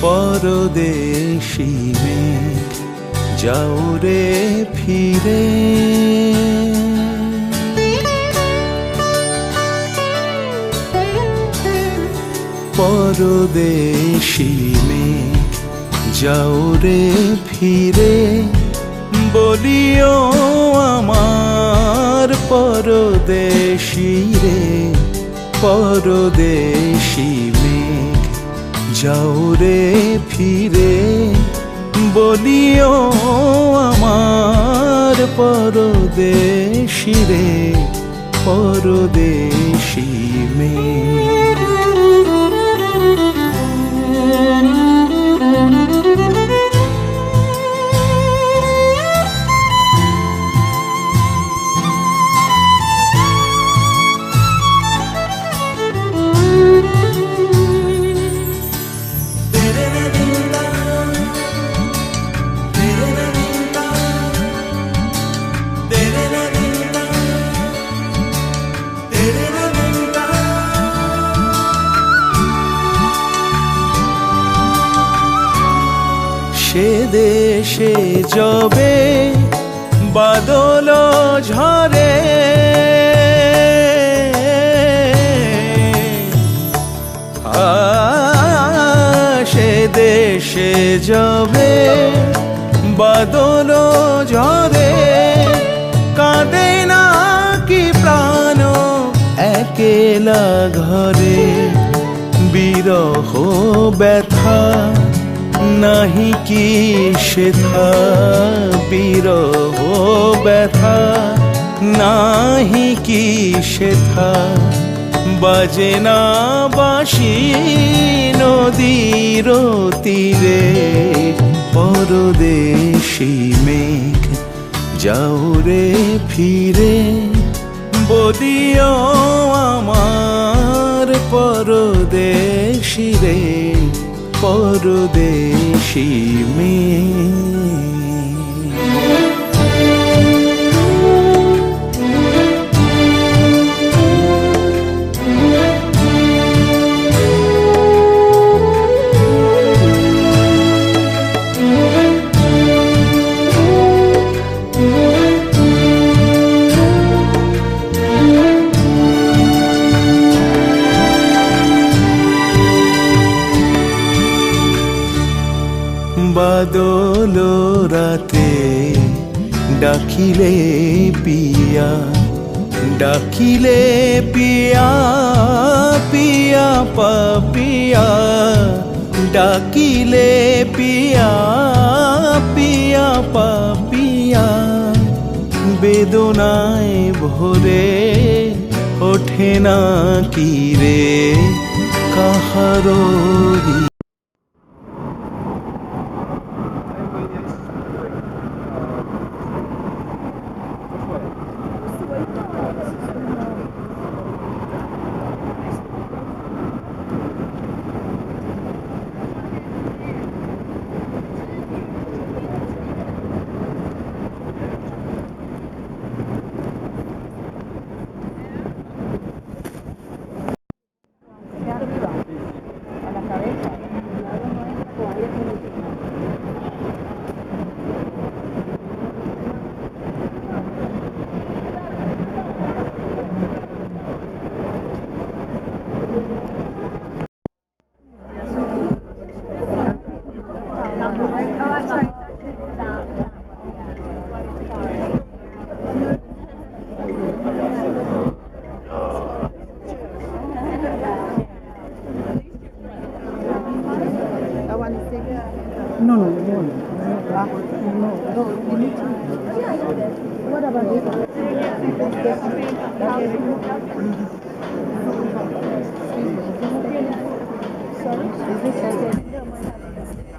পরদেশী মেঘ যাও রে ফিরে, পরদেশী মেঘ যাও রে ফিরে, বলিও আমার পরদেশী রে, পরদেশী মেঘ যাও রে ফিরে, বলিও আমার পরদেশী রে, পরদেশী মেঘ। সে দেশে যবে বাদল ঝরে, সে দেশে যবে বাদল ঝরে, কাঁদে না কি প্রাণ একেলা ঘরে, বিরহ ব্যথা নাহি কি সেথা, বিরহ ব্যথা নাহি কি সেথা, বাজে না বাঁশি নদীর তীরে, পরদেশী মেঘ যাও রে ফিরে, বলিও আমার পরদেশী রে, পরদেশী মেঘ। বাদল রাতে ডাকিলে পিয়া, ডাকিলে পিয়া, পিয়া পাপিয়া, ডাকিলে পিয়া, পিয়া পাপিয়া, বেদনায় ভরে ওঠে না কি রে কাহারো। No, no, no. No, no, you need to. What about this? Sorry, is this okay?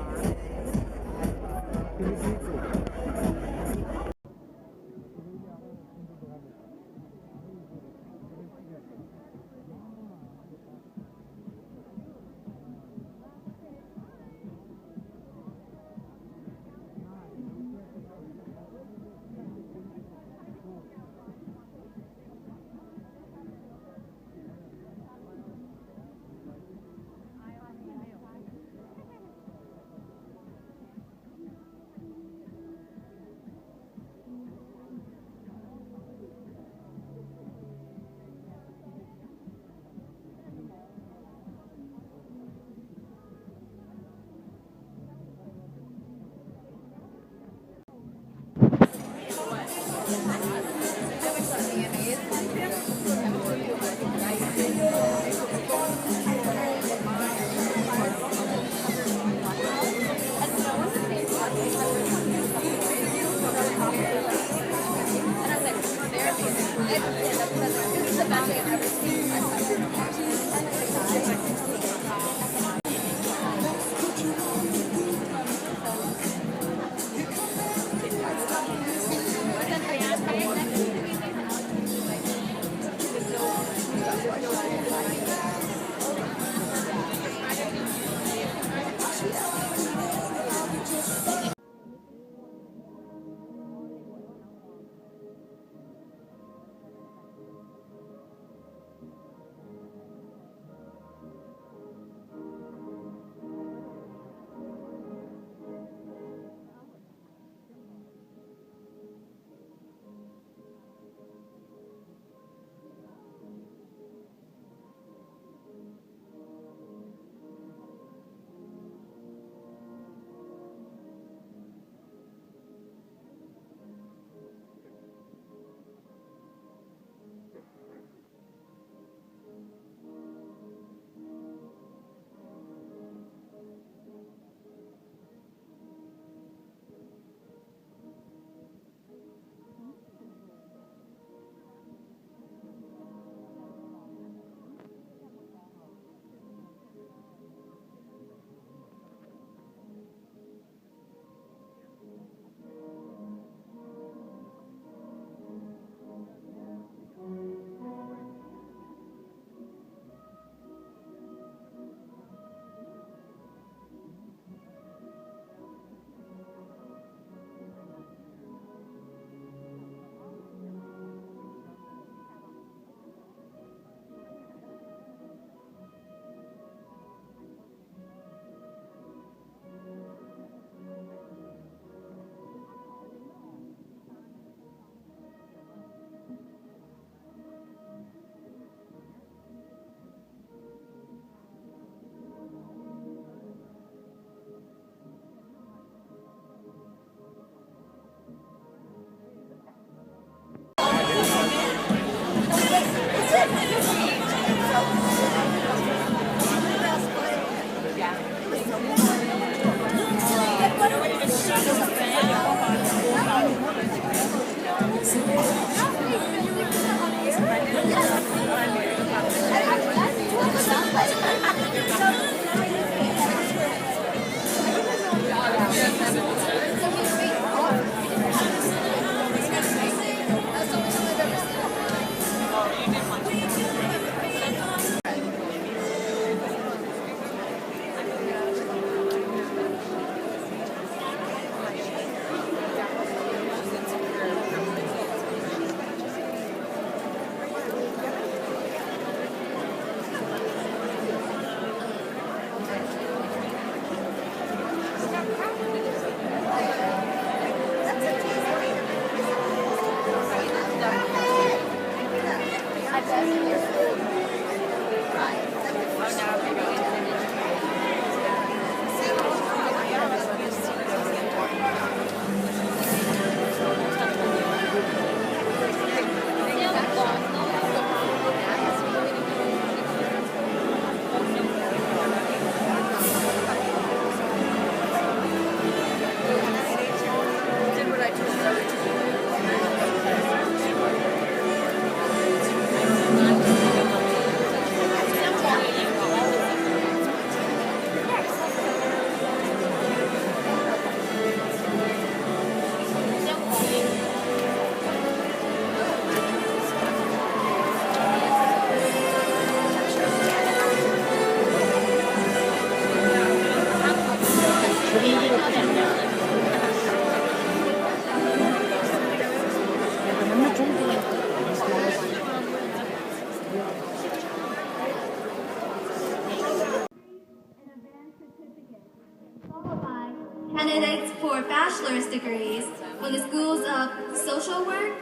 Candidates for bachelor's degrees from the schools of social work,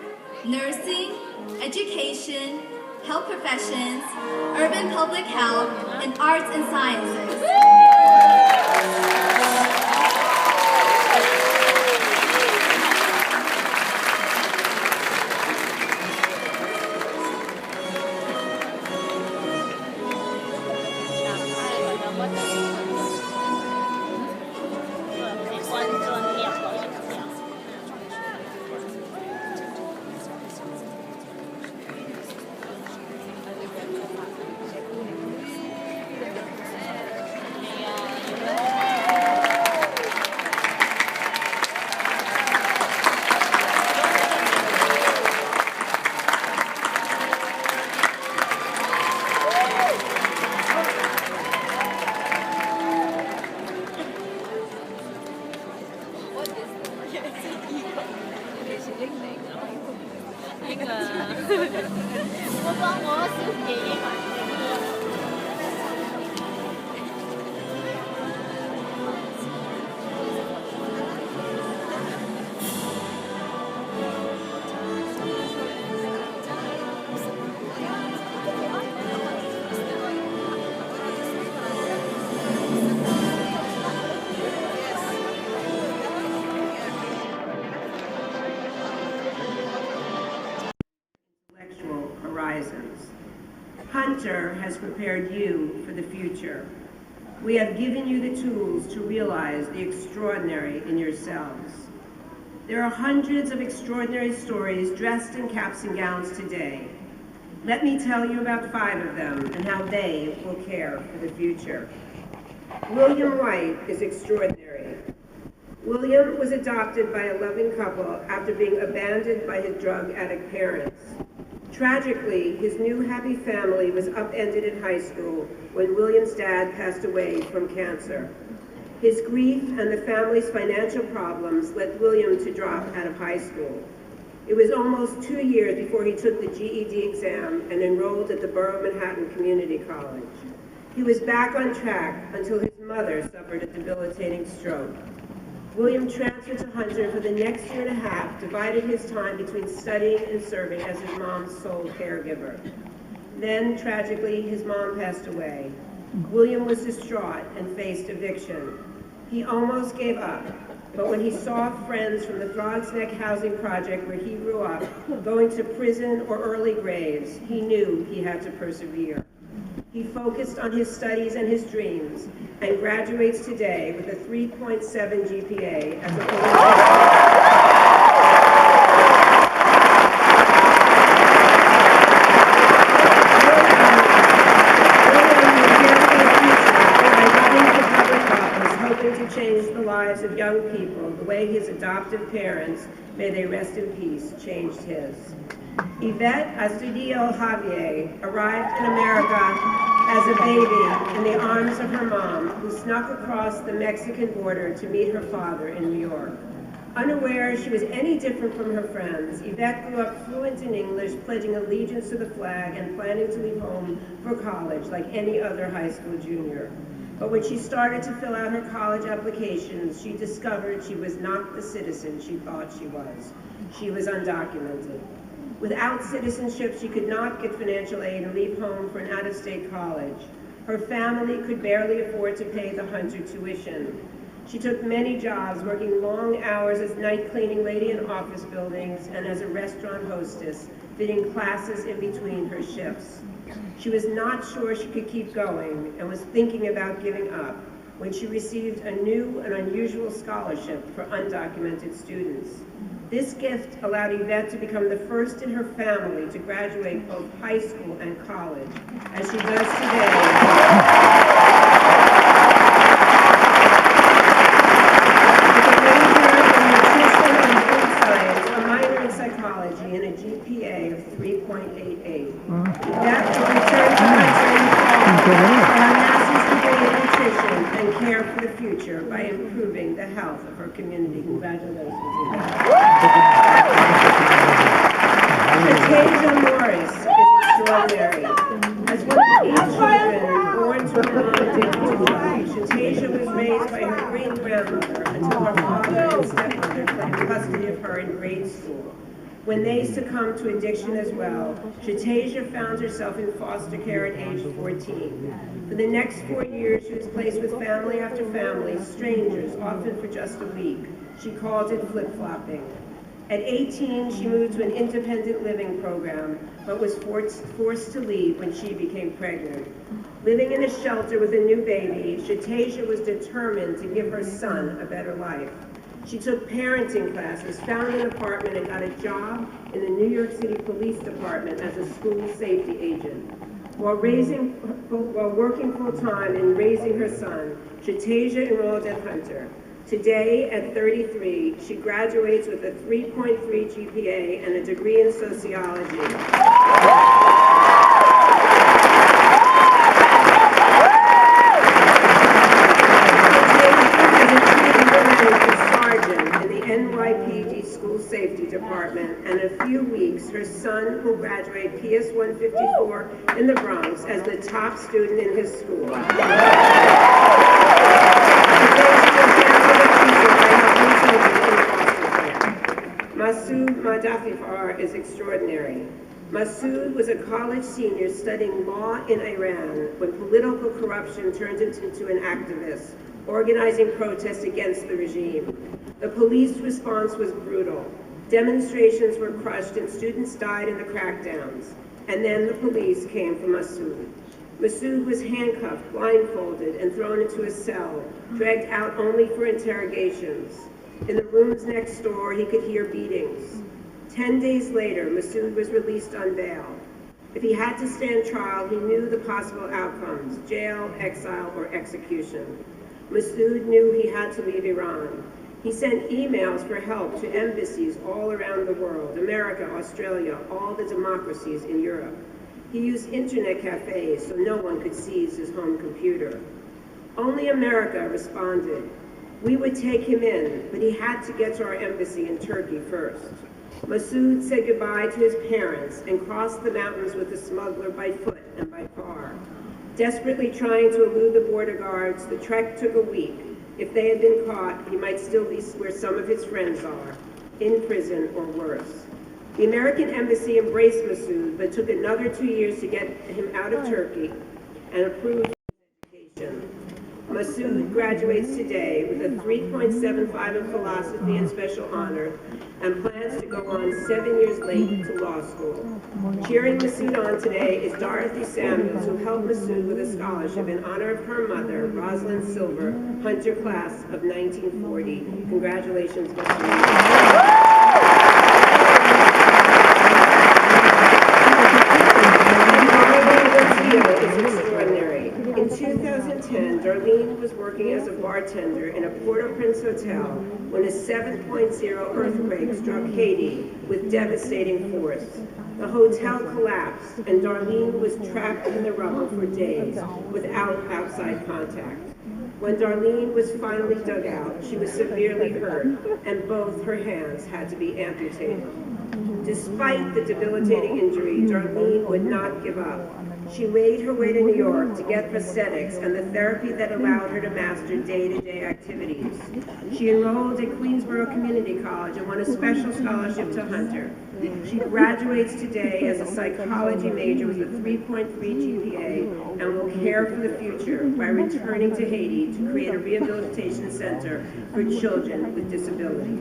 nursing, education, health professions, urban public health, and arts and sciences. Horizons. Hunter has prepared you for the future. We have given you the tools to realize the extraordinary in yourselves. There are hundreds of extraordinary stories dressed in caps and gowns today. Let me tell you about 5 of them and how they will care for the future. William White is extraordinary. William was adopted by a loving couple after being abandoned by his drug addict parents. Tragically, his new happy family was upended in high school when William's dad passed away from cancer. His grief and the family's financial problems led William to drop out of high school. It was almost 2 years before he took the GED exam and enrolled at the Borough Manhattan Community College. He was back on track until his mother suffered a debilitating stroke. William transferred to Hunter for the next 1.5 years, divided his time between studying and serving as his mom's sole caregiver. Then, tragically, his mom passed away. William was distraught and faced eviction. He almost gave up, but when he saw friends from the Throgs Neck housing project where he grew up going to prison or early graves, he knew he had to persevere. He focused on his studies and his dreams and graduates today with a 3.7 GPA as a hoping to change the lives of young people the way his adoptive parents, may they rest in peace, changed his. Yvette Astudillo Javier arrived in America as a baby in the arms of her mom, who snuck across the Mexican border to meet her father in New York. Unaware she was any different from her friends, Yvette grew up fluent in English, pledging allegiance to the flag and planning to leave home for college like any other high school junior. But when she started to fill out her college applications, she discovered she was not the citizen she thought she was. She was undocumented. Without citizenship, she could not get financial aid and leave home for an out-of-state college. Her family could barely afford to pay the Hunter tuition. She took many jobs, working long hours as night cleaning lady in office buildings and as a restaurant hostess, fitting classes in between her shifts. She was not sure she could keep going and was thinking about giving up when she received a new and unusual scholarship for undocumented students. This gift allowed Yvette to become the first in her family to graduate both high school and college, as she does today. A minor in psychology and a GPA of 3.88. That will return to Hunter for her master's degree in nutrition and care for the future by improving the health of her community. Congratulations. Tasia Morris is extraordinary. As one of 8 children born to a mom addicted to drugs, Tasia was raised by her great-grandmother until her father and stepmother claimed custody of her in grade school. When they succumbed to addiction as well, Tasia found herself in foster care at age 14. For the next 4 years, she was placed with family after family, strangers, often for just a week. She called it flip-flopping. At 18, she moved to an independent living program, but was forced to leave when she became pregnant. Living in a shelter with a new baby, Tasia was determined to give her son a better life. She took parenting classes, found an apartment, and got a job in the New York City Police Department as a school safety agent. While working full-time and raising her son, Tasia enrolled at Hunter. Today, at 33, she graduates with a 3.3 GPA and a degree in sociology. NYPD School Safety Department, and in a few weeks, her son will graduate PS 154 in the Bronx as the top student in his school. Masood Madafifar is extraordinary. Masood was a college senior studying law in Iran when political corruption turned him into an activist, organizing protests against the regime. The police response was brutal. Demonstrations were crushed and students died in the crackdowns. And then the police came for Masood. Masood was handcuffed, blindfolded, and thrown into a cell, dragged out only for interrogations. In the rooms next door, he could hear beatings. 10 days later, Masood was released on bail. If he had to stand trial, he knew the possible outcomes: jail, exile, or execution. Masood knew he had to leave Iran. He sent emails for help to embassies all around the world, America, Australia, all the democracies in Europe. He used internet cafes so no one could seize his home computer. Only America responded. We would take him in, but he had to get to our embassy in Turkey first. Masood said goodbye to his parents and crossed the mountains with the smuggler by foot and by car. Desperately trying to elude the border guards, the trek took a week. If they had been caught, he might still be where some of his friends are, in prison or worse. The American embassy embraced Masood, but took another 2 years to get him out of Turkey and approved his education. Masood graduates today with a 3.75 in philosophy and special honor and plans to go on 7 years late to law school. Cheering Masood on today is Dorothy Samuels, who helped Masood with a scholarship in honor of her mother, Rosalind Silver, Hunter class of 1940. Congratulations, Masood. Is extraordinary. In 2010, Darlene was working as a bartender in a Port-au-Prince hotel when a 7.0 earthquake struck Haiti with devastating force. The hotel collapsed and Darlene was trapped in the rubble for days without outside contact. When Darlene was finally dug out, she was severely hurt and both her hands had to be amputated. Despite the debilitating injury, Darlene would not give up. She made her way to New York to get prosthetics and the therapy that allowed her to master day-to-day activities. She enrolled at Queensborough Community College and won a special scholarship to Hunter. She graduates today as a psychology major with a 3.3 GPA and will care for the future by returning to Haiti to create a rehabilitation center for children with disabilities.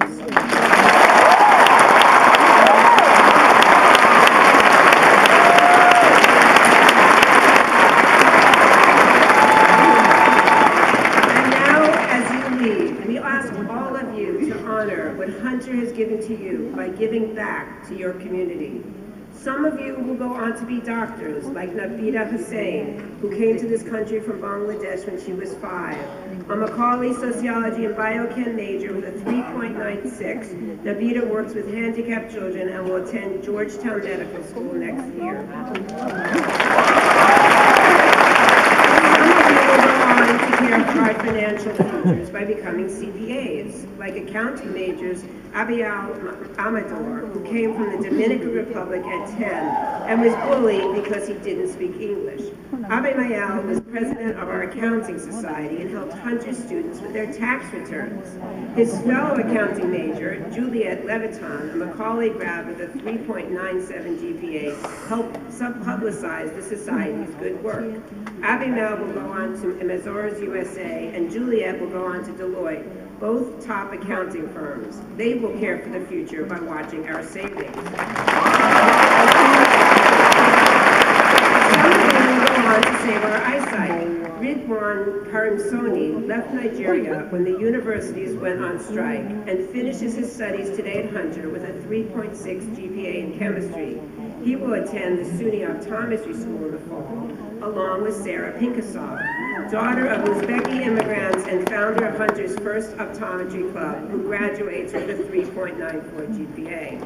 What Hunter has given to you by giving back to your community. Some of you will go on to be doctors, like Nabita Hussain, who came to this country from Bangladesh when she was 5. A Macaulay Sociology and Biochem major with a 3.96. Nabita works with handicapped children and will attend Georgetown Medical School next year. To care for our financial futures by becoming CPAs, like accounting majors Abiel Amador, who came from the Dominican Republic at 10 and was bullied because he didn't speak English. Abiel was president of our accounting society and helped Hunter students with their tax returns. His fellow accounting major, Juliet Leviton, a Macaulay grad with a 3.97 GPA, helped publicize the society's good work. Abiel will go on to Mazars USA, and Juliet will go on to Deloitte, both top accounting firms. They will care for the future by watching our savings. Some of them will go on to save our eyesight. Ridwan Karimsoni left Nigeria when the universities went on strike and finishes his studies today at Hunter with a 3.6 GPA in chemistry. He will attend the SUNY Optometry School in the fall, along with Sarah Pinkasov, daughter of Uzbeki immigrants and founder of Hunter's first optometry club, who graduates with a 3.94 GPA.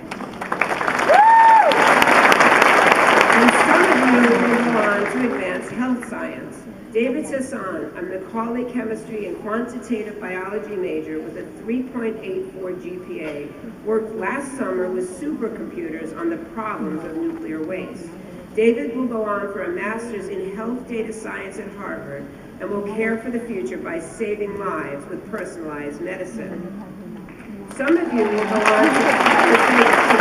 And some of you will go on to advance health science. David Sasson, a Macaulay chemistry and quantitative biology major with a 3.84 GPA, worked last summer with supercomputers on the problems of nuclear waste. David will go on for a master's in health data science at Harvard and will care for the future by saving lives with personalized medicine. Some of you will go on to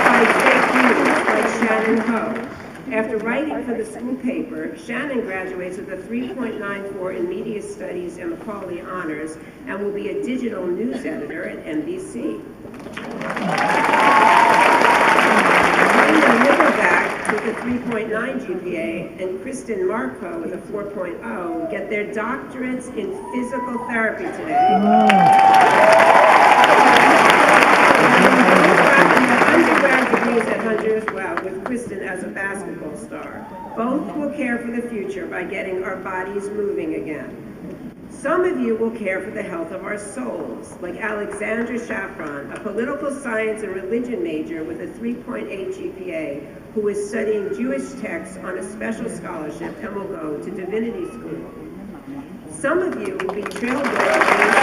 fight fake news like Shannon Ho. After writing for the school paper, Shannon graduates with a 3.94 in media studies and Macaulay honors and will be a digital news editor at NBC. With a 3.9 GPA and Kristen Marco with a 4.0 get their doctorates in physical therapy today. Undergrad degrees at Hunter as well, with Kristen as a basketball star. Both will care for the future by getting our bodies moving again. Some of you will care for the health of our souls, like Alexandra Shafran, a political science and religion major with a 3.8 GPA, who is studying Jewish texts on a special scholarship and will go to divinity school. Some of you will be trailblazers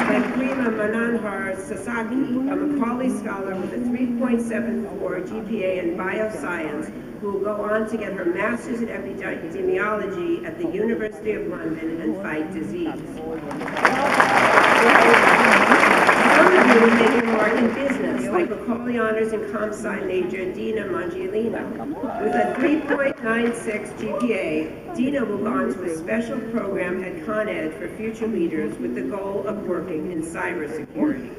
like Prima Mananhar Sasaki, a Macaulay scholar with a 3.74 GPA in bioscience, who will go on to get her master's in epidemiology at the University of London and fight disease. Some of you will make a mark in business, like Macaulay Honors and Comp Sci major Dina Mangiolino. With a 3.96 GPA, Dina will go on to a special program at Con Ed for future leaders with the goal of working in cybersecurity.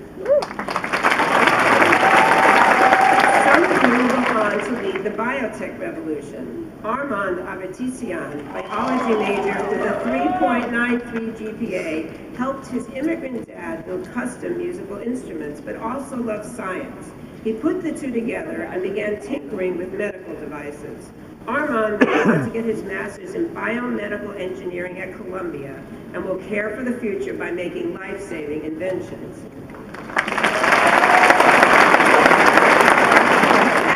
Some of you will go on to lead the biotech revolution. Armand Avertisian, biology major with a 3.93 GPA, helped his immigrant dad build custom musical instruments, but also loved science. He put the two together and began tinkering with medical devices. Armand went on to get his master's in biomedical engineering at Columbia and will care for the future by making life-saving inventions.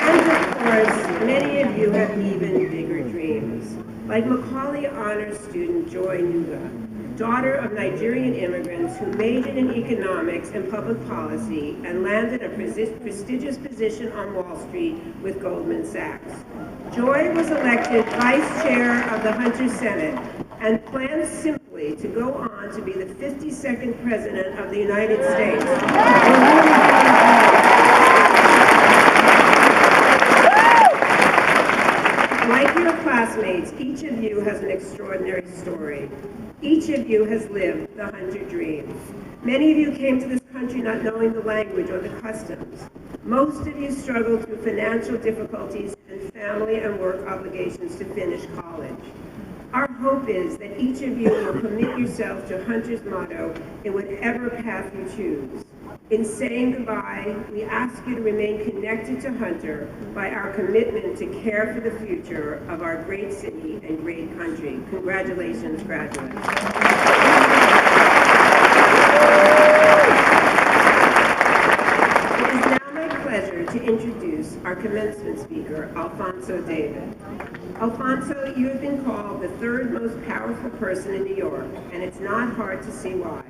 And of course, many of you have even bigger dreams. Like Macaulay Honors student Joy Nuga, daughter of Nigerian immigrants who majored in economics and public policy and landed a prestigious position on Wall Street with Goldman Sachs. Joy was elected vice chair of the Hunter Senate and plans simply to go on to be the 52nd president of the United States. Like your classmates, each of you has an extraordinary story. Each of you has lived the Hunter dream. Many of you came to this country not knowing the language or the customs. Most of you struggled through financial difficulties and family and work obligations to finish college. Our hope is that each of you will commit yourself to Hunter's motto in whatever path you choose. In saying goodbye, we ask you to remain connected to Hunter by our commitment to care for the future of our great city and great country. Congratulations, graduates. It is now my pleasure to introduce our commencement speaker, Alfonso David. Alfonso, you have been called the third most powerful person in New York, and it's not hard to see why.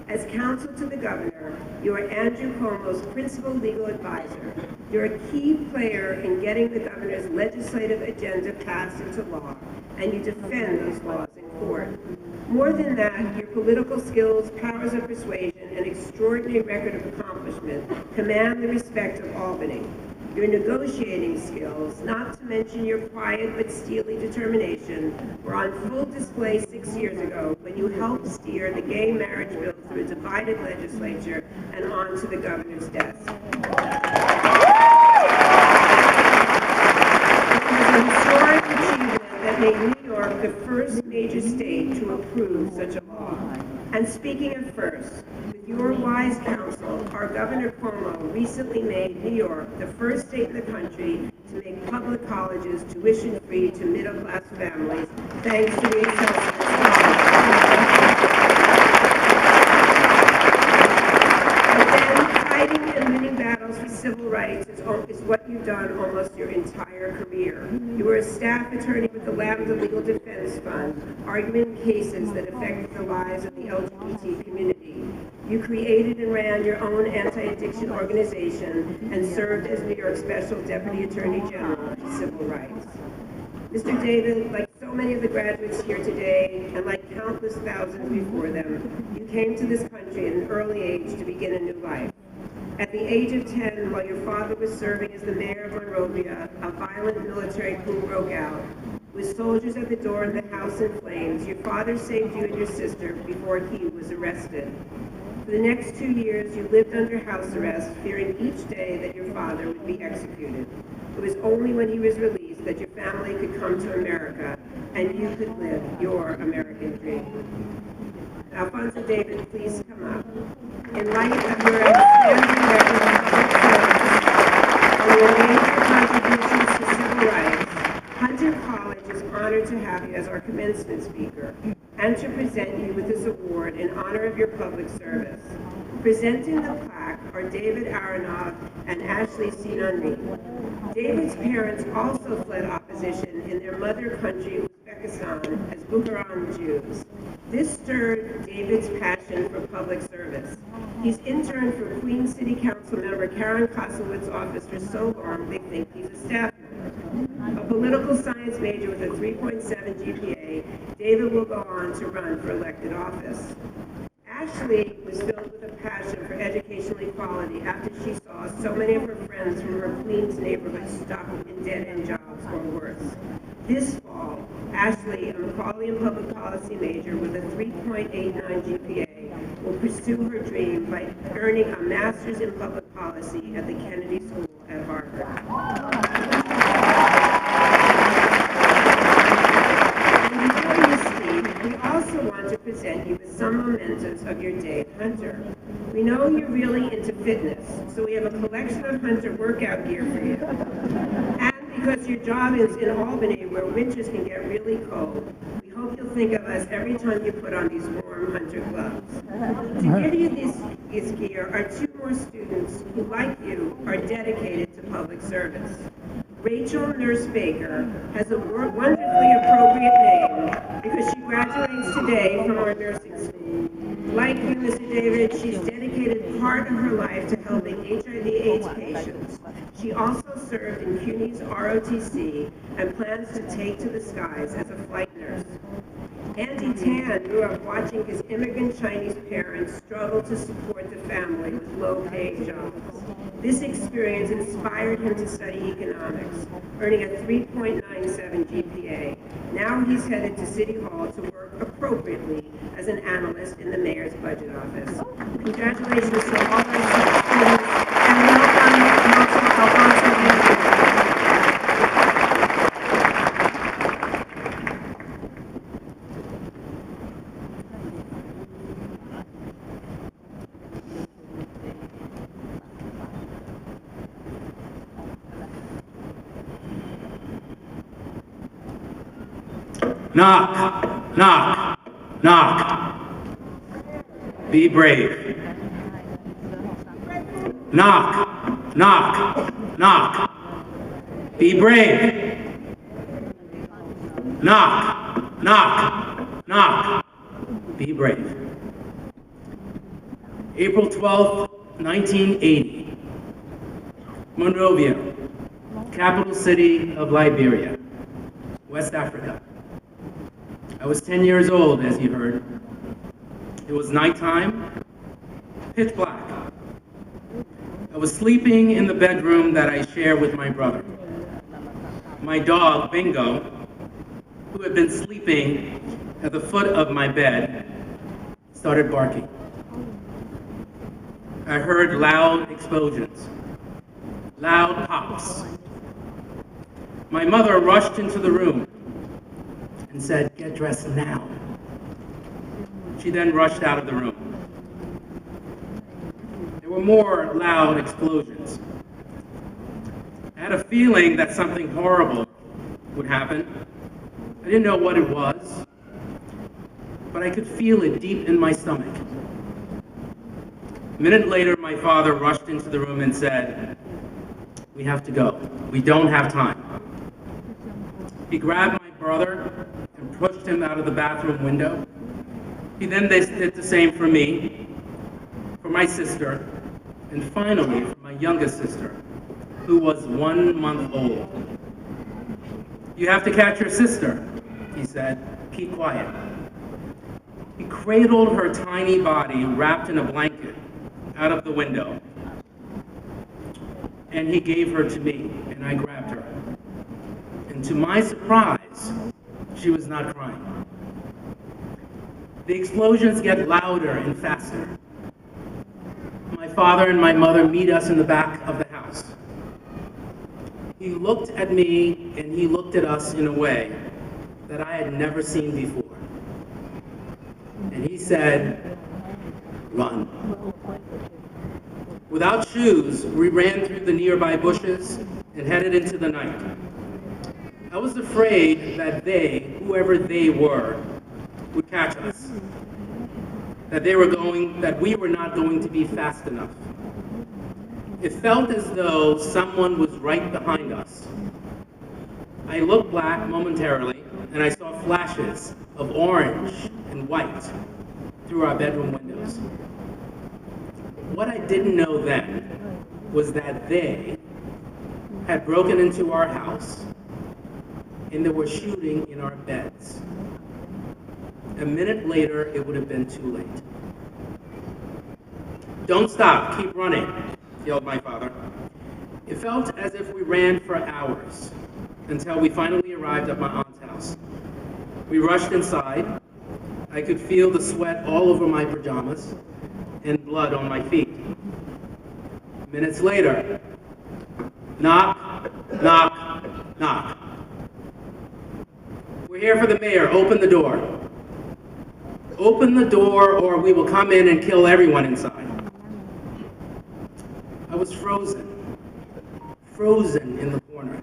As counsel to the governor, you are Andrew Cuomo's principal legal advisor. You're a key player in getting the governor's legislative agenda passed into law, and you defend those laws in court. More than that, your political skills, powers of persuasion, and extraordinary record of accomplishment command the respect of Albany. Your negotiating skills, not to mention your quiet but steely determination, were on full display 6 years ago when you helped steer the gay marriage bill through a divided legislature and onto the governor's desk. It was a historic achievement that made New York the first major state to approve such a law. And speaking of first, with your wise counsel, our Governor Cuomo recently made New York the first state in the country to make public colleges tuition-free to middle-class families, thanks to the Excelsior But then, fighting and winning battles for civil rights is what you've done almost your entire career. You were a staff attorney with the Lambda Legal Defense Fund, arguing cases that affected the lives of the LGBT community. You created and ran your own anti-addiction organization and served as New York's Special Deputy Attorney General for Civil Rights. Mr. David, like so many of the graduates here today, and like countless thousands before them, you came to this country at an early age to begin a new life. At the age of 10, while your father was serving as the mayor of Monrovia, a violent military coup broke out. With soldiers at the door and the house in flames, your father saved you and your sister before he was arrested. For the next 2 years, you lived under house arrest, fearing each day that your father would be executed. It was only when he was released that your family could come to America and you could live your American dream. Alfonso David, please come up. In light of your outstanding record of public service and your major contributions to civil rights, Hunter College is honored to have you as our commencement speaker and to present you with this award in honor of your public service. Presenting the plaque are David Aronoff and Ashley Sinan-Reed. David's parents also fled opposition in their mother country, Uzbekistan, as Bukharan Jews. This stirred David's passion for public service. He's interned for Queens City Council member Karen Kosowitz's office for so long they think he's a staff member. A political science major with a 3.7 GPA, David will go on to run for elected office. Ashley was filled with a passion for educational equality after she saw so many of her friends from her Queens neighborhood stuck in dead-end jobs or worse. This fall, Ashley, a Macaulay and public policy major with a 3.89 GPA, will pursue her dream by earning a master's in public policy at the Kennedy School at Harvard. We also want to present you with some mementos of your day at Hunter. We know you're really into fitness, so we have a collection of Hunter workout gear for you. And because your job is in Albany, where winters can get really cold, we hope you'll think of us every time you put on these warm Hunter gloves. To give you this gear are two more students who, like you, are dedicated to public service. Rachel Nurse Baker has a wonderfully appropriate name because she graduates today from our nursing school. Like you, Mr. David, she's dedicated part of her life to helping HIV/AIDS patients. She also served in CUNY's ROTC and plans to take to the skies as a flight nurse. Andy Tan grew up watching his immigrant Chinese parents struggle to support the family with low-paying jobs. This experience inspired him to study economics, earning a 3.97 GPA. Now he's headed to City Hall to work appropriately as an analyst in the mayor's budget office. Congratulations to all our students, and welcome to Alfonso. Knock, knock, knock. Be brave. Knock, knock, knock. Be brave. Knock, knock, knock. Be brave. April 12th, 1980. Monrovia, capital city of Liberia, West Africa. I was 10 years old, as you heard. It was nighttime, pitch black. I was sleeping in the bedroom that I share with my brother. My dog, Bingo, who had been sleeping at the foot of my bed, started barking. I heard loud explosions, loud pops. My mother rushed into the room and said, "Get dressed now." She then rushed out of the room. There were more loud explosions. I had a feeling that something horrible would happen. I didn't know what it was, but I could feel it deep in my stomach. A minute later, my father rushed into the room and said, "We have to go. We don't have time." He grabbed my brother and pushed him out of the bathroom window. He then did the same for me, for my sister, and finally for my youngest sister, who was 1 month old. "You have to catch your sister," he said. "Keep quiet." He cradled her tiny body wrapped in a blanket out of the window, and he gave her to me, and I grabbed her. And to my surprise, she was not crying. The explosions get louder and faster. My father and my mother meet us in the back of the house. He looked at me and he looked at us in a way that I had never seen before. And he said, "Run." Without shoes, we ran through the nearby bushes and headed into the night. I was afraid that they, whoever they were, would catch us. That we were not going to be fast enough. It felt as though someone was right behind us. I looked back momentarily, and I saw flashes of orange and white through our bedroom windows. What I didn't know then was that they had broken into our house and they were shooting in our beds. A minute later, it would have been too late. "Don't stop, keep running," yelled my father. It felt as if we ran for hours until we finally arrived at my aunt's house. We rushed inside. I could feel the sweat all over my pajamas and blood on my feet. Minutes later, knock, knock, knock. "We're here for the mayor. Open the door." "Open the door or we will come in and kill everyone inside." I was frozen in the corner.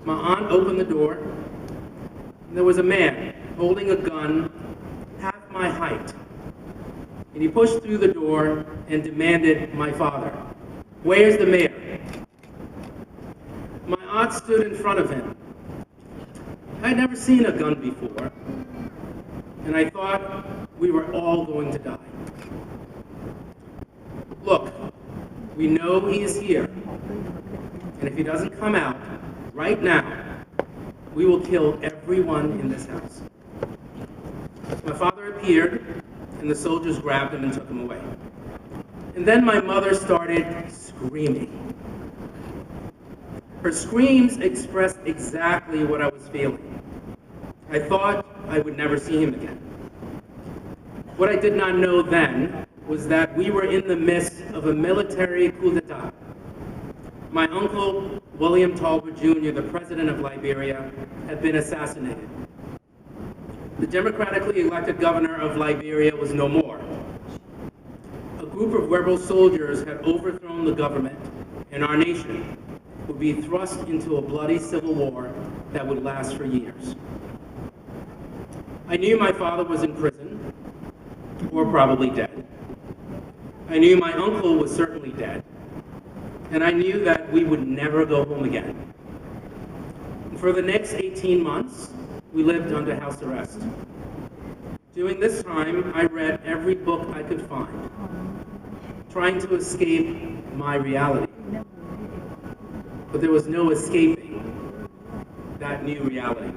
My aunt opened the door, and there was a man holding a gun half my height. And he pushed through the door and demanded my father. "Where's the mayor?" My aunt stood in front of him. I had never seen a gun before, and I thought we were all going to die. "Look, we know he is here, and if he doesn't come out right now, we will kill everyone in this house." My father appeared, and the soldiers grabbed him and took him away. And then my mother started screaming. Her screams expressed exactly what I was feeling. I thought I would never see him again. What I did not know then was that we were in the midst of a military coup d'etat. My uncle, William Talbot Jr., the president of Liberia, had been assassinated. The democratically elected governor of Liberia was no more. A group of rebel soldiers had overthrown the government, and our nation would be thrust into a bloody civil war that would last for years. I knew my father was in prison, or probably dead. I knew my uncle was certainly dead, and I knew that we would never go home again. And for the next 18 months, we lived under house arrest. During this time, I read every book I could find, trying to escape my reality. But there was no escaping that new reality.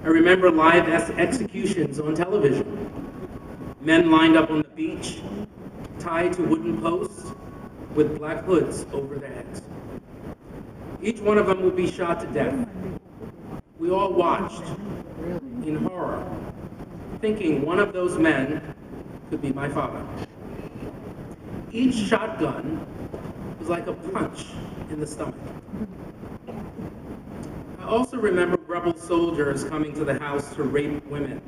I remember live executions on television. Men lined up on the beach, tied to wooden posts with black hoods over their heads. Each one of them would be shot to death. We all watched in horror, thinking one of those men could be my father. Each shotgun was like a punch in the stomach. I also remember rebel soldiers coming to the house to rape women.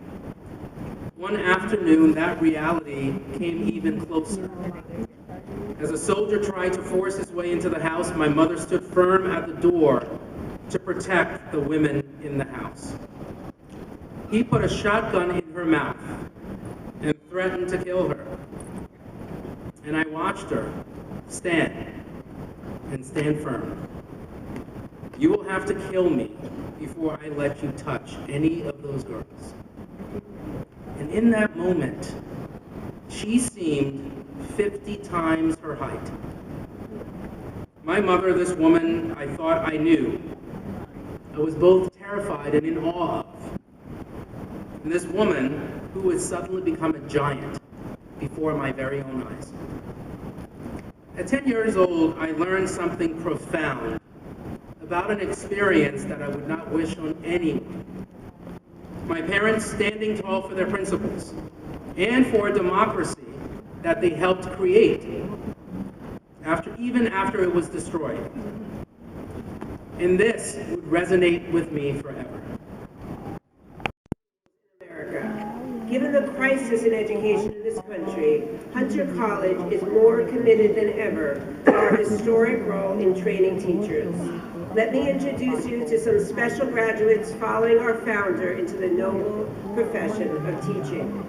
One afternoon, that reality came even closer. As a soldier tried to force his way into the house, my mother stood firm at the door to protect the women in the house. He put a shotgun in her mouth and threatened to kill her. And I watched her stand firm. "You will have to kill me before I let you touch any of those girls." And in that moment, she seemed 50 times her height. My mother, this woman I thought I knew, I was both terrified and in awe of. And this woman who had suddenly become a giant before my very own eyes. At 10 years old, I learned something profound about an experience that I would not wish on anyone. My parents standing tall for their principles and for a democracy that they helped create, even after it was destroyed. And this would resonate with me forever. Given the crisis in education in this country, Hunter College is more committed than ever to our historic role in training teachers. Let me introduce you to some special graduates following our founder into the noble profession of teaching.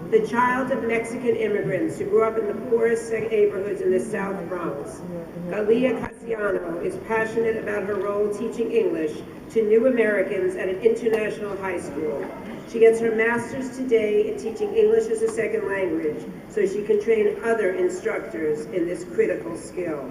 The child of Mexican immigrants who grew up in the poorest neighborhoods in the South Bronx, Galia Casiano is passionate about her role teaching English to new Americans at an international high school. She gets her master's today in teaching English as a second language so she can train other instructors in this critical skill.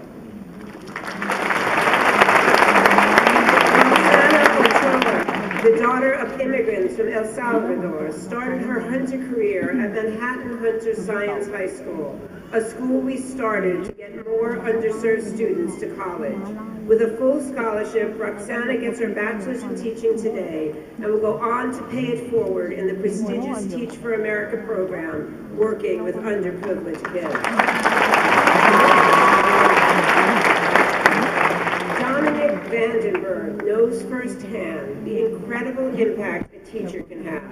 the daughter of immigrants from El Salvador, started her Hunter career at Manhattan Hunter Science High School, a school we started to get more underserved students to college. With a full scholarship, Roxana gets her bachelor's in teaching today and will go on to pay it forward in the prestigious Teach for America program, working with underprivileged kids. Dominic Vandenberg knows firsthand the incredible impact a teacher can have.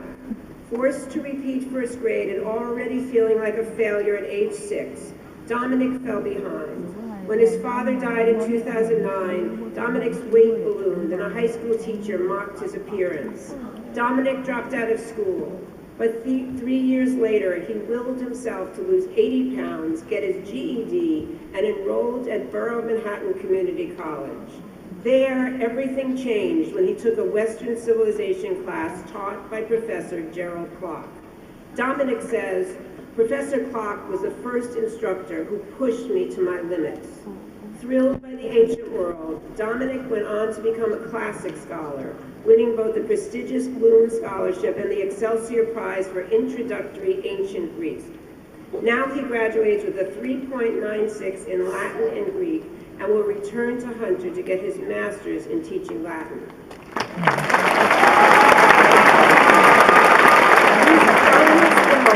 Forced to repeat first grade and already feeling like a failure at age 6, Dominic fell behind. When his father died in 2009, Dominic's weight ballooned and a high school teacher mocked his appearance. Dominic dropped out of school, but 3 years later, he willed himself to lose 80 pounds, get his GED, and enrolled at Borough Manhattan Community College. There, everything changed when he took a Western civilization class taught by Professor Gerald Clark. Dominic says, Professor Clark was the first instructor who pushed me to my limits. Thrilled by the ancient world, Dominic went on to become a classic scholar, winning both the prestigious Bloom Scholarship and the Excelsior Prize for Introductory Ancient Greek. Now he graduates with a 3.96 in Latin and Greek and will return to Hunter to get his master's in teaching Latin.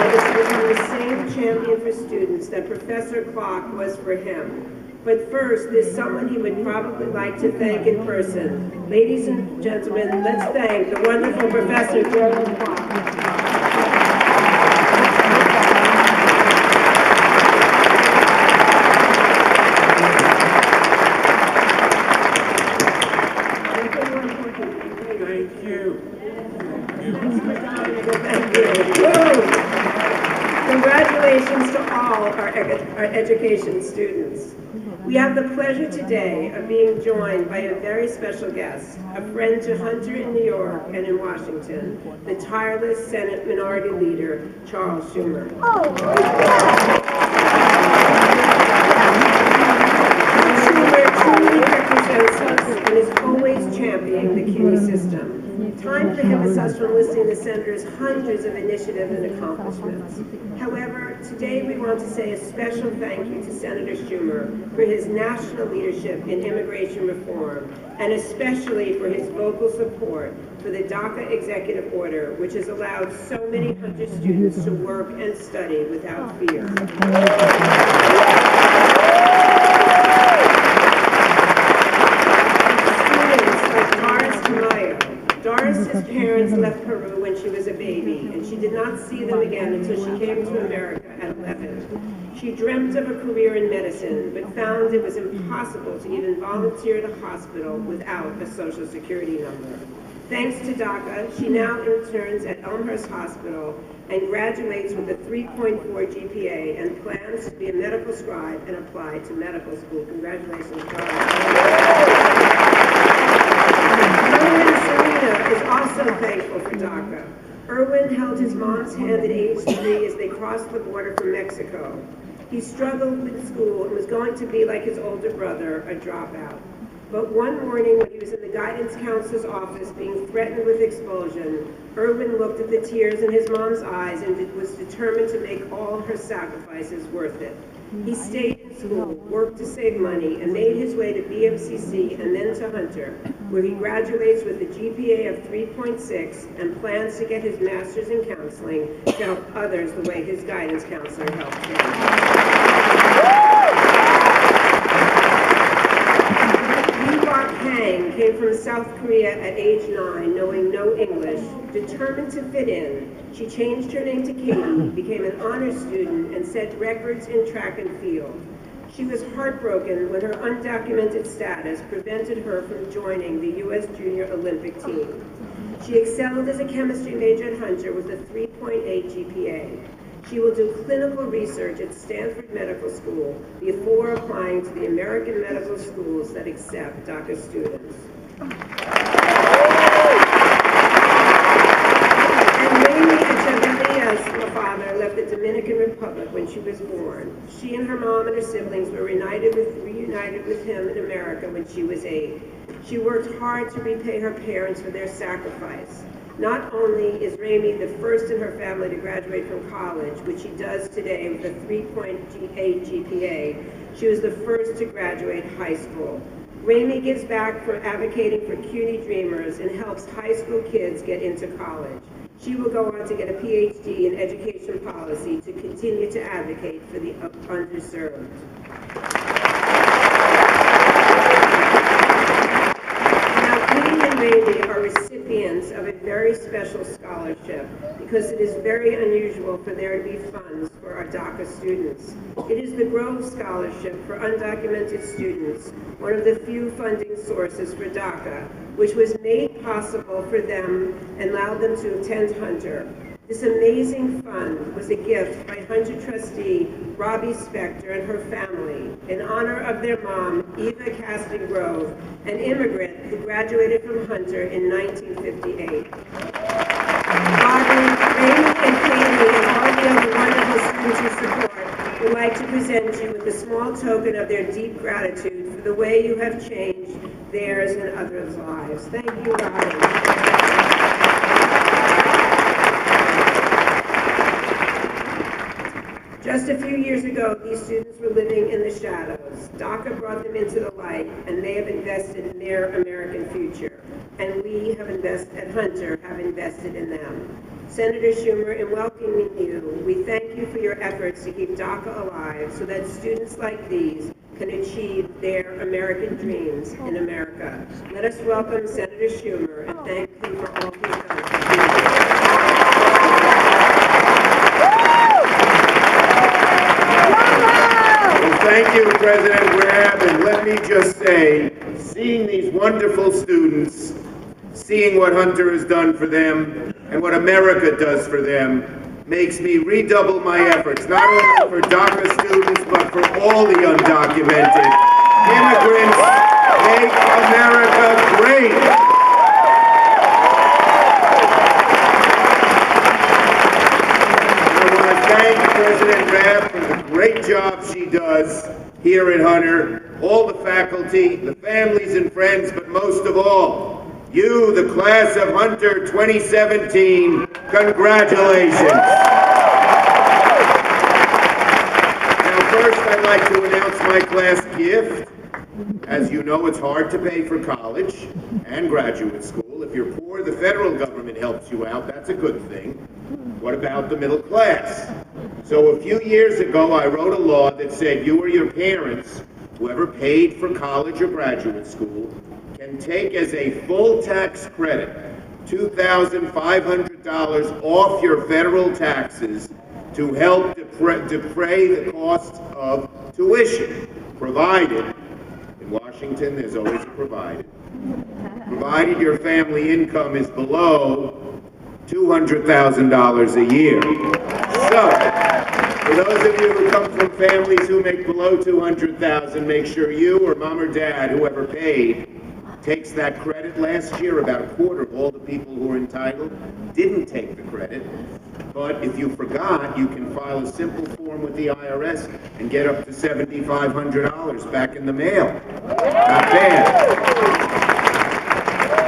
Is to become the same champion for students that Professor Clark was for him. But first, there's someone he would probably like to thank in person. Ladies and gentlemen, let's thank the wonderful Professor Gerald Clark. Congratulations to all our education students. We have the pleasure today of being joined by a very special guest, a friend to Hunter in New York and in Washington, the tireless Senate Minority Leader, Charles Schumer. Schumer truly represents us and is always championing the CUNY system. Time prohibits us from listing the senator's hundreds of initiatives and accomplishments. However, today we want to say a special thank you to Senator Schumer for his national leadership in immigration reform, and especially for his vocal support for the DACA executive order, which has allowed so many Hunter students to work and study without fear. Doris's parents left Peru when she was a baby, and she did not see them again until she came to America at 11. She dreamt of a career in medicine, but found it was impossible to even volunteer at a hospital without a social security number. Thanks to DACA, she now interns at Elmhurst Hospital and graduates with a 3.4 GPA and plans to be a medical scribe and apply to medical school. Congratulations, Doris. Is also thankful for DACA. Erwin held his mom's hand at age 3 as they crossed the border from Mexico. He struggled with school and was going to be like his older brother, a dropout. But one morning when he was in the guidance counselor's office being threatened with expulsion, Erwin looked at the tears in his mom's eyes and was determined to make all her sacrifices worth it. He stayed in school, worked to save money, and made his way to BMCC and then to Hunter, where he graduates with a GPA of 3.6 and plans to get his master's in counseling to help others the way his guidance counselor helped him. Hang came from South Korea at age 9, knowing no English. Determined to fit in, she changed her name to Katie, became an honor student, and set records in track and field. She was heartbroken when her undocumented status prevented her from joining the U.S. Junior Olympic team. She excelled as a chemistry major at Hunter with a 3.8 GPA. She will do clinical research at Stanford Medical School before applying to the American medical schools that accept DACA students. And Mamie Echeverria's father left the Dominican Republic when she was born. She and her mom and her siblings were reunited with him in America when she was 8. She worked hard to repay her parents for their sacrifice. Not only is Ramey the first in her family to graduate from college, which she does today with a 3.8 GPA, she was the first to graduate high school. Ramey gives back for advocating for CUNY Dreamers and helps high school kids get into college. She will go on to get a PhD in education policy to continue to advocate for the underserved. Now, Katie and Ramey are recipients of a very special scholarship because it is very unusual for there to be funds for our DACA students. It is the Grove Scholarship for undocumented students, one of the few funding sources for DACA, which was made possible for them and allowed them to attend Hunter. This amazing fund was a gift by Hunter trustee Robbie Spector and her family in honor of their mom, Eva Caston Grove, an immigrant who graduated from Hunter in 1958. Robbie, Ramey, and Katie, and all the other wonderful students you support would like to present you with a small token of their deep gratitude for the way you have changed theirs and others' lives. Thank you, Robbie. Just a few years ago, these students were living in the shadows. DACA brought them into the light, and they have invested in their American future. And we have at Hunter have invested in them. Senator Schumer, in welcoming you, we thank you for your efforts to keep DACA alive so that students like these can achieve their American dreams in America. Let us welcome Senator Schumer and thank him for all he's done. Thank you, President Grab, and let me just say, seeing these wonderful students, seeing what Hunter has done for them, and what America does for them, makes me redouble my efforts, not only for DACA students, but for all the undocumented. Immigrants make America great. Thank President Rabb for the great job she does here at Hunter, all the faculty, the families and friends, but most of all, you, the class of Hunter 2017, congratulations. Now first I'd like to announce my class gift. As you know, it's hard to pay for college and graduate school. If you're poor, the federal government helps you out. That's a good thing. What about the middle class? So a few years ago, I wrote a law that said you or your parents, whoever paid for college or graduate school, can take as a full tax credit $2,500 off your federal taxes to help defray the cost of tuition, provided, in Washington there's always a provided your family income is below $200,000 a year. So, for those of you who come from families who make below $200,000, make sure you or mom or dad, whoever paid, takes that credit. Last year, about a quarter of all the people who were entitled didn't take the credit. But if you forgot, you can file a simple form with the IRS and get up to $7,500 back in the mail. Not bad.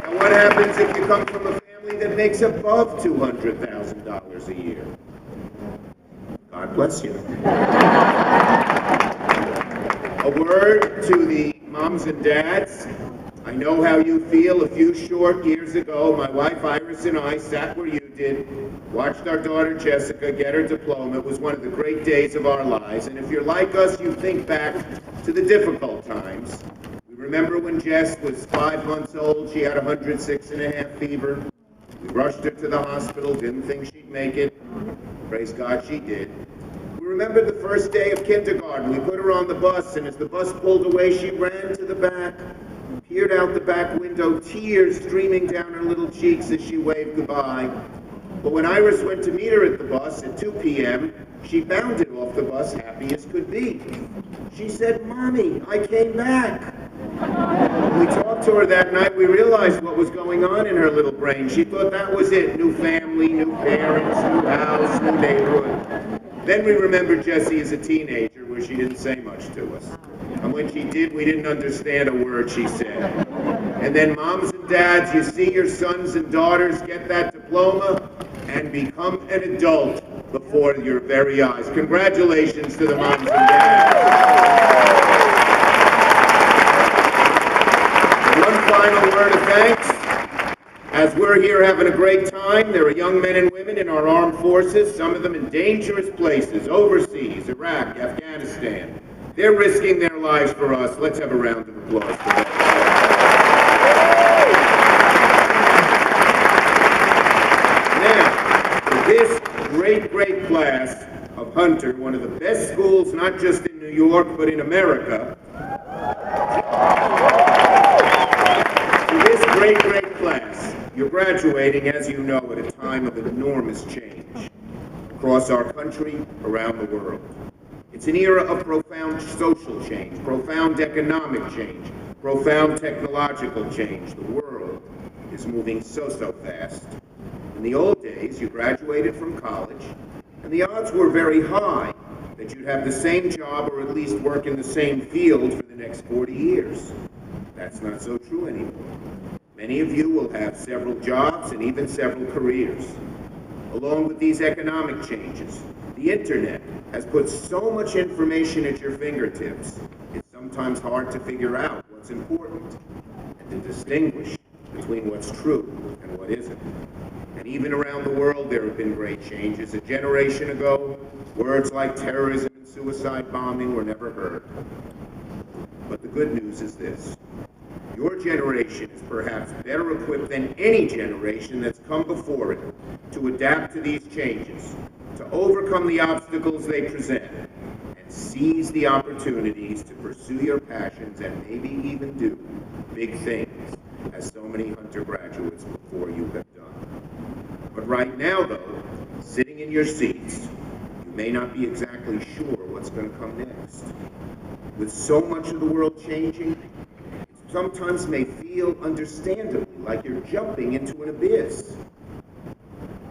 Now, what happens if you come from a family that makes above $200,000 a year? God bless you. A word to the moms and dads. I know how you feel. A few short years ago, my wife Iris and I sat where you did, watched our daughter Jessica get her diploma. It was one of the great days of our lives. And if you're like us, you think back to the difficult times. We remember when Jess was 5 months old. She had 106.5 fever. We rushed her to the hospital, didn't think she'd make it. Praise God, she did. We remember the first day of kindergarten. We put her on the bus, and as the bus pulled away, she ran to the back, peered out the back window, tears streaming down her little cheeks as she waved goodbye. But when Iris went to meet her at the bus at 2 p.m., she bounded off the bus happy as could be. She said, "Mommy, I came back." When we talked to her that night, we realized what was going on in her little brain. She thought that was it. New family, new parents, new house, new neighborhood. Then we remember Jessie as a teenager where she didn't say much to us. And when she did, we didn't understand a word she said. And then moms and dads, you see your sons and daughters get that diploma and become an adult before your very eyes. Congratulations to the moms and dads. One final word of thanks. As we're here having a great time, there are young men and women in our armed forces, some of them in dangerous places, overseas, Iraq, Afghanistan. They're risking their lives for us. Let's have a round of applause for them. Now, for this great class of Hunter, one of the best schools, not just in New York, but in America, for this great class, you're graduating, as you know, at a time of enormous change across our country, around the world. It's an era of profound social change, profound economic change, profound technological change. The world is moving so fast. In the old days, you graduated from college, and the odds were very high that you'd have the same job or at least work in the same field for the next 40 years. That's not so true anymore. Many of you will have several jobs and even several careers. Along with these economic changes, the internet has put so much information at your fingertips, it's sometimes hard to figure out what's important and to distinguish between what's true and what isn't. And even around the world, there have been great changes. A generation ago, words like terrorism and suicide bombing were never heard. But the good news is this. Your generation is perhaps better equipped than any generation that's come before it to adapt to these changes, to overcome the obstacles they present, and seize the opportunities to pursue your passions and maybe even do big things, as so many Hunter graduates before you have done. But right now, though, sitting in your seats, you may not be exactly sure what's going to come next. With so much of the world changing, sometimes may feel understandably like you're jumping into an abyss.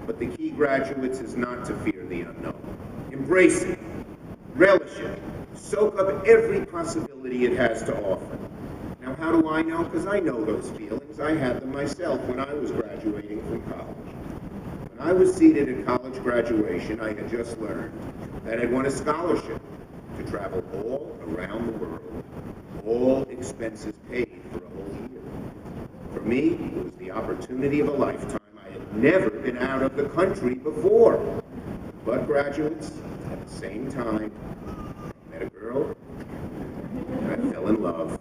But the key, graduates, is not to fear the unknown. Embrace it, relish it, soak up every possibility it has to offer. Now, how do I know? Because I know those feelings. I had them myself when I was graduating from college. When I was seated at college graduation, I had just learned that I'd won a scholarship to travel all around the world, all expenses paid for a whole year. For me, it was the opportunity of a lifetime. I had never been out of the country before. But graduates, at the same time, I met a girl, and I fell in love.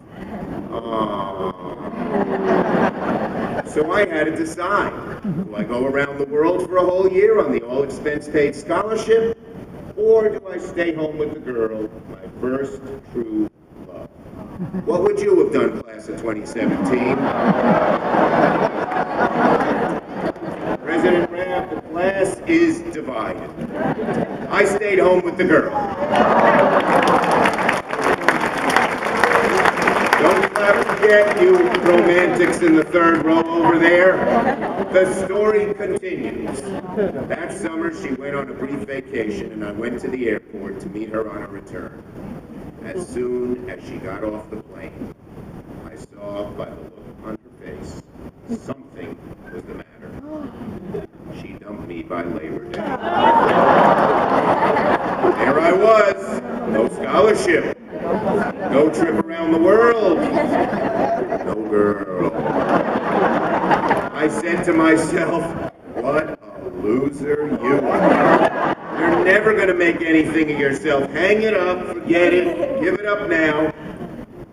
So I had to decide, do I go around the world for a whole year on the all-expense-paid scholarship, or do I stay home with the girl, my first true love? What would you have done, class of 2017? President Raab, the class is divided. I stayed home with the girl. Don't forget, you romantics in the third row over there. The story continues. That summer, she went on a brief vacation, and I went to the airport to meet her on her return. As soon as she got off the plane, I saw by the look on her face, something was the matter. She dumped me by Labor Day. There I was, no scholarship, no trip around the world, no girl. I said to myself, what a loser you are. You're never going to make anything of yourself. Hang it up, forget it, give it up now.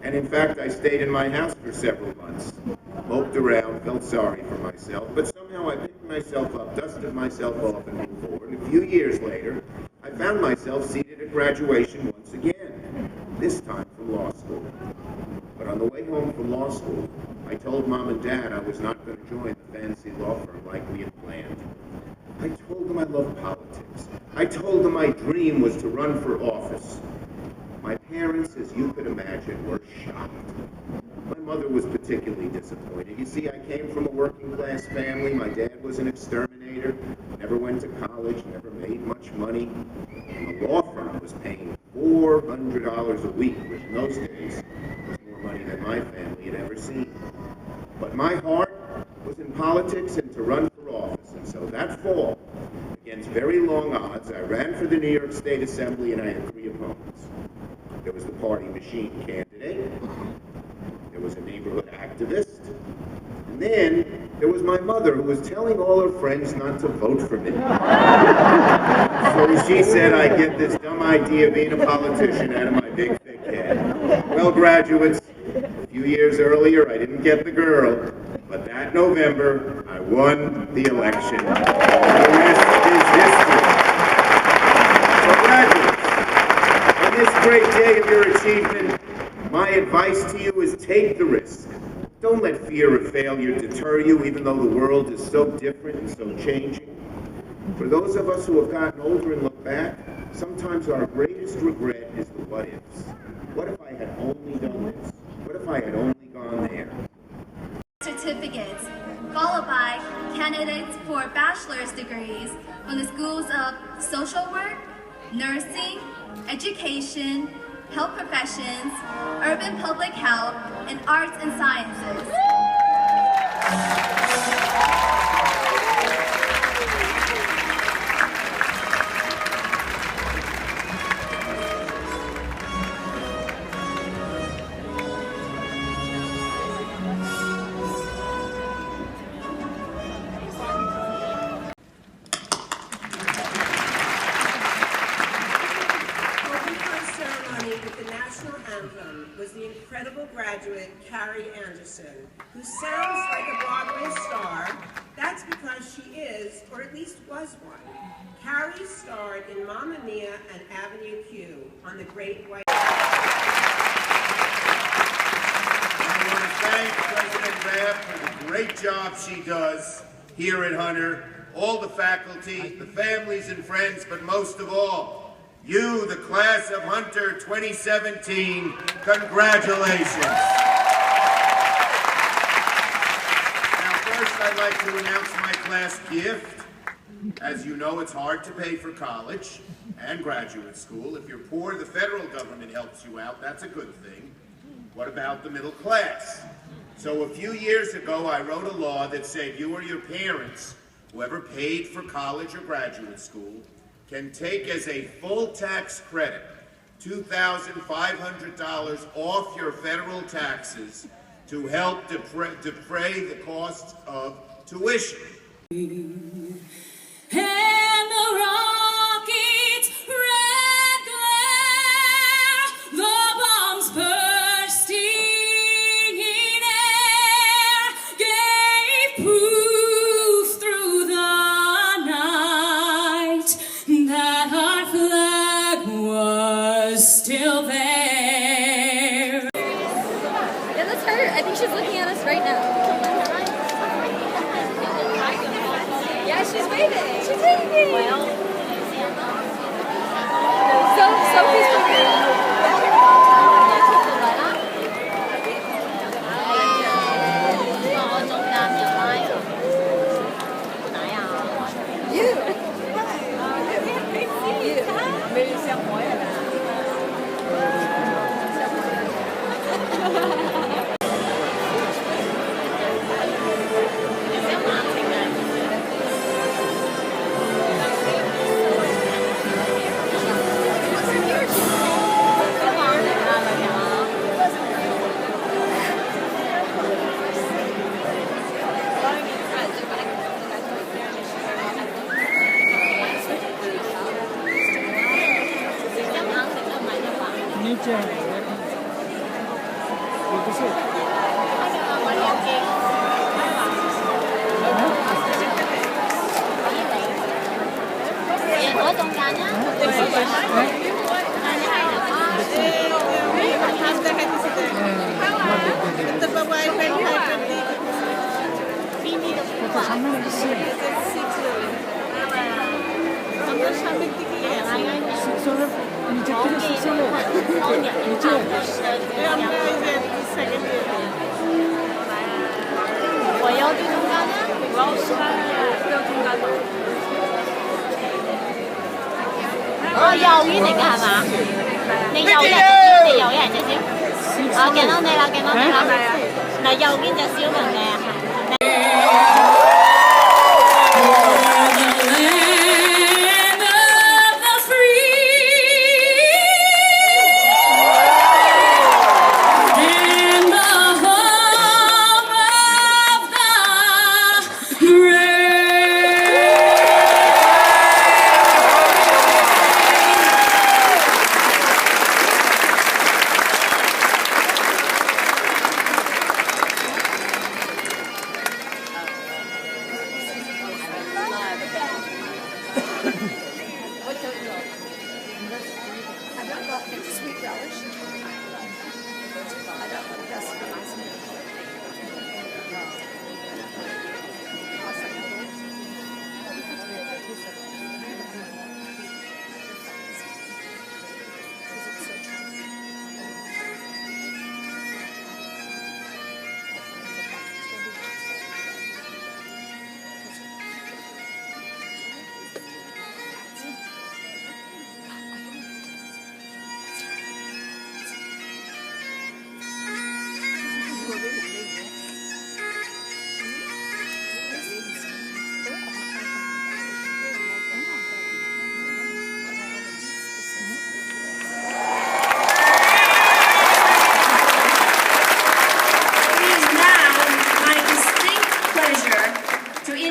And in fact, I stayed in my house for several months, moped around, felt sorry for myself, but somehow I picked myself up, dusted myself off, and moved forward. And a few years later, I found myself seated at graduation once again, this time from law school. But on the way home from law school, I told Mom and Dad I was not going to join the fancy law firm like we had planned. I told them I loved politics. I told them my dream was to run for office. My parents, as you could imagine, were shocked. My mother was particularly disappointed. You see, I came from a working class family. My dad was an exterminator. graduator, never went to college, never made much money, and the law firm was paying $400 a week, which in those days was more money than my family had ever seen. But my heart was in politics and to run for office, and so that fall, against very long odds, I ran for the New York State Assembly, and I had 3 opponents. There was the party machine candidate, there was a neighborhood activist, and then there was my mother, who was telling all her friends not to vote for me. So she said I get this dumb idea of being a politician out of my big thick head. Well, graduates, a few years earlier I didn't get the girl, but that November I won the election. The rest is history. So graduates, on this great day of your achievement, my advice to you is take the risk. Don't let fear of failure deter you, even though the world is so different and so changing. For those of us who have gotten older and look back, sometimes our greatest regret is the what-ifs. What if I had only done this? What if I had only gone there? Certificates, followed by candidates for bachelor's degrees from the schools of social work, nursing, education, health professions, urban public health, and arts and sciences. Was the incredible graduate Carrie Anderson, who sounds like a Broadway star. That's because she is, or at least was one. Carrie starred in Mamma Mia and Avenue Q on the Great White. I want to thank President Rabb for the great job she does here at Hunter, all the faculty, the families and friends, but most of all, you, the class of Hunter 2017, congratulations. Now first I'd like to announce my class gift. As you know, it's hard to pay for college and graduate school. If you're poor, the federal government helps you out. That's a good thing. What about the middle class? So a few years ago, I wrote a law that said you or your parents, whoever paid for college or graduate school, can take as a full tax credit $2,500 off your federal taxes to help defray the cost of tuition. And the rocket's red glare, the bombs bursting in air, gave proof through the night that our flag was still there. Yeah, that's her. I think she's looking at us right now. Yeah, she's waving. She's waving. Well, Sophie's waving. 哦，幼兒園嚟㗎係嘛？你幼人，你幼人隻燒。哦，見到你啦，見到你啦。嗱，右邊隻燒人嘅。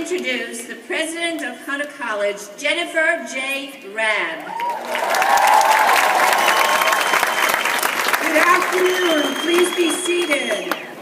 Introduce the president of Hunter College, Jennifer J. Rabb. Good afternoon. Please be seated.